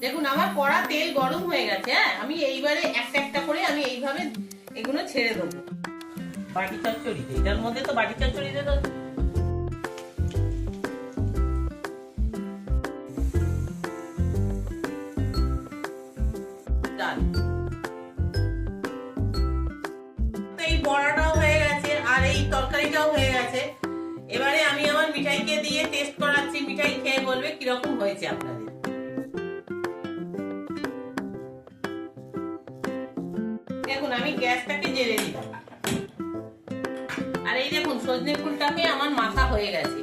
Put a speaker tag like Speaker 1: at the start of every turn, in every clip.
Speaker 1: দেখুন আমার কড়া তেল গরম হয়ে গেছে। হ্যাঁ, আমি এইবারে একটা একটা করে আমি এইভাবে এগুলো ছেড়ে দেবো। বাটি চচ্চড়ি, এটার মধ্যে তো বাটি চচ্চড়ি দিয়ে তো ডাল। এই বড়াটাও হয়ে গেছে আর এই তরকারিটাও হয়ে গেছে। এবারে আমি আমার মিঠাইকে দিয়ে টেস্ট করাচ্ছি, মিঠাই খেয়ে বলবে কিরকম হয়েছে আপনাদের। দেখুন আমি গ্যাসটাকে জ্বেলে দিলাম আর এই দেখুন সজনে ফুলটাকে আমার মাখা হয়ে গেছে।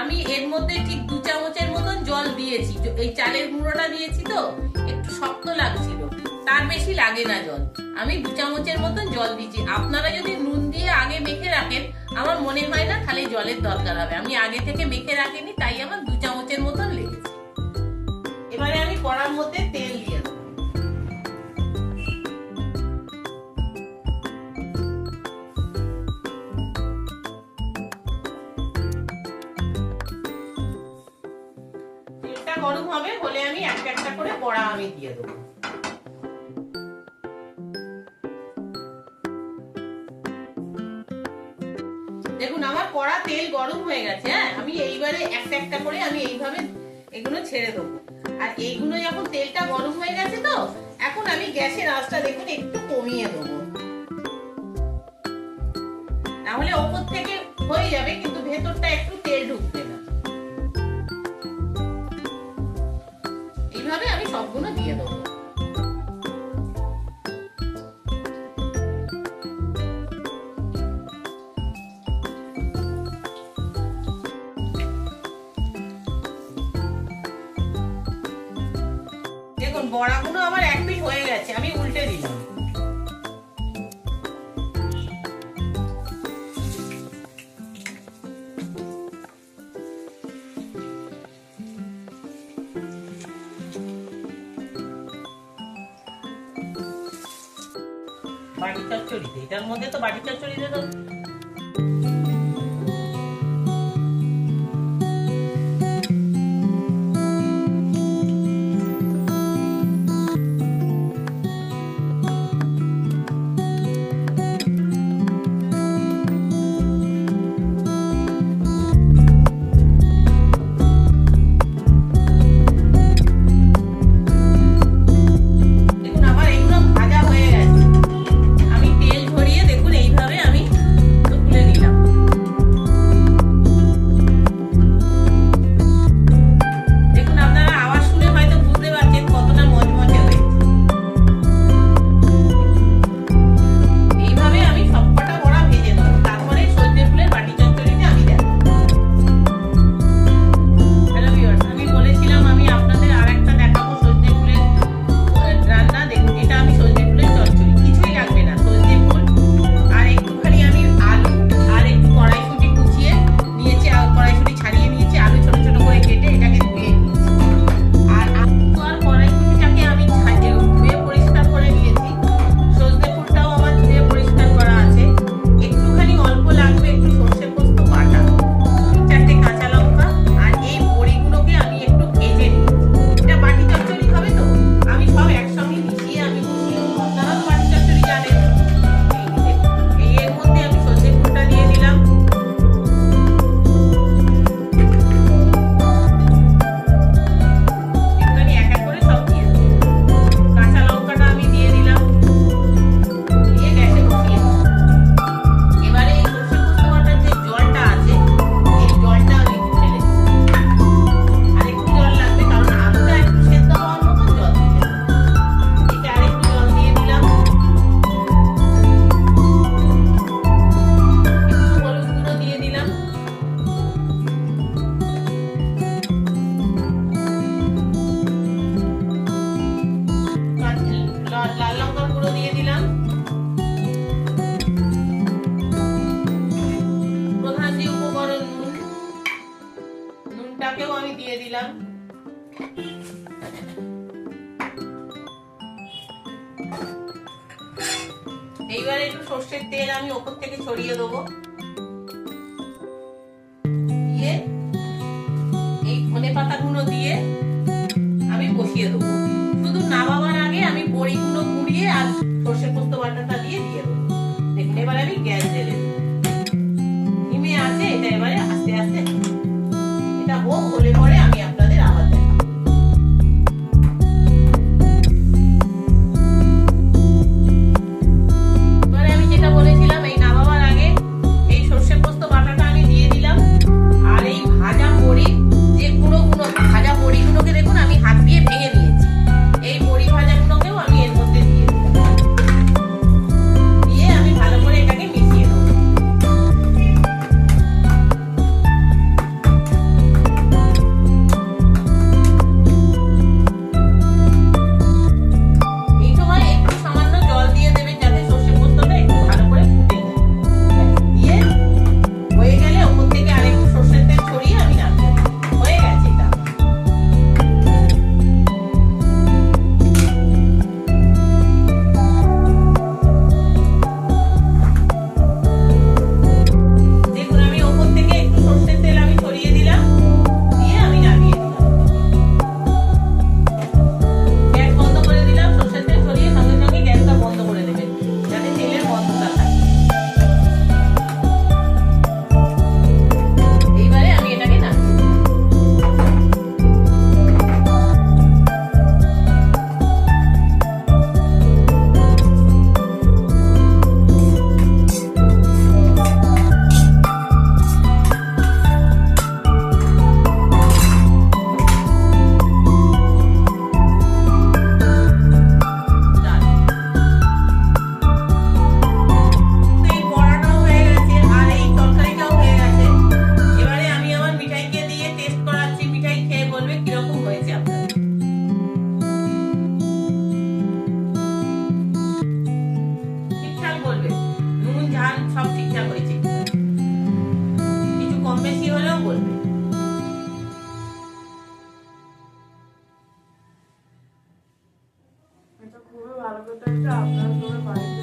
Speaker 1: আমি এর মধ্যে ঠিক 2 চামচের মতন জল দিয়েছি। এই চালের গুঁড়োটা দিয়েছি তো একটু শক্ত লাগছিল, তার বেশি লাগে না জল। আমি 2 চামচের মতন জল দিয়েছি। আপনারা যদি নুন দিয়ে আগে মেখে রাখেন আমার মনে হয় না খালি জলের দরকার হবে। আমি আগে থেকে মেখে রাখিনি তাই আমার 2 চামচের মতন লেগেছে। এবারে আমি কড়ার মধ্যে তেল দিয়ে দেবো। গরম হবে বলে আমি একটা একটা করে বড়া আমি দিয়ে দেবো। দেখুন আমার কড়া তেল গরম হয়ে গেছে। হ্যাঁ, আমি এইবারে একটা একটা করে আমি এইভাবে এগুলো ছেড়ে দেবো। আর এইগুলো যখন তেলটা গরম হয়ে গেছে তো এখন আমি গ্যাসের আঁচটা দেখুন একটু কমিয়ে দেবো, নাহলে ওপর থেকে হয়ে যাবে কিন্তু ভেতরটা একটু তেল ঢুকবে না। এইভাবে আমি সবগুলো দিয়ে দেবো। দেখুন বড়াগুলো আমার এক পিঠ হয়ে গেছে, আমি উল্টে দিলাম। বাটি চচ্চড়ি, এটার মধ্যে তো বাটি চচ্চড়ি দিয়ে দাও। দিলাম। এইবারে একটু সর্ষের তেল আমি ওপর থেকে ছড়িয়ে দেবো, দিয়ে এই ধনে পাতাগুলো দিয়ে আমি বসিয়ে দেবো। বড়িগুলো গুঁড়িয়ে আর সর্ষে পোস্ত বাটাটা দিয়ে দেবো। দেখুন এবার আমি গ্যাস জ্বেলে দেবো, হিমে আছে এটা। এবারে আস্তে আস্তে এটা হোক, হলে পরে আমি আপনাদের আবার দেখাবো। এবারে আমি যেটা বলেছিলাম, এই নামাবার আগে এই সর্ষে পোস্ত বাটাটা আমি দিয়ে দিলাম। আর এই ভাজা বড়ি, যে গুঁড়ো গুঁড়ো ভাজা বড়িগুলোকে দেখুন আমি হাত দিয়ে ভেঙে নিয়েছি, এই বড়ি ভাজাগুলোকেও আমি এর মধ্যে দিয়ে দিলাম। দিয়ে আমি ভালো করে এটাকে মিশিয়ে দেবো। এই সময় একটু সামান্য জল দিয়ে দেবেন যাতে সর্ষে পোস্তটা একটু ভালো করে ফুটে যায়। দিয়ে হয়ে গেলে ওপর থেকে আরেকটু সর্ষের তেল ছড়িয়ে আমি নামিয়ে দেবো। হয়ে গেছে এটা। দেখুন আমি ওপর থেকে একটু সর্ষের তেল আমি ছড়িয়ে দিলাম, দিয়ে আমি নামিয়ে দিলাম। গ্যাস বন্ধ করে দিলাম, সর্ষের তেল ছড়িয়ে সঙ্গে সঙ্গে গ্যাসটা বন্ধ করে দেবেন যাতে তেলের গন্ধটা থাকে। এইবারে আমি এটাকে নামিয়ে দিলাম। এই বড়াটাও হয়ে গেছে আর এই তরকারিটাও হয়ে গেছে। এবারে আমি আমার মিঠাইকে দিয়ে টেস্ট করাচ্ছি, মিঠাই খেয়ে বলবে কিরকম হয়েছে আপনাদের। ঠিকঠাক বলবে, নুন ঝাল সব ঠিকঠাক হয়েছে, কিছু কম বেশি হলেও বলবে।
Speaker 2: এটা খুবই ভালো কথা, এটা আপনার করে বাড়িতে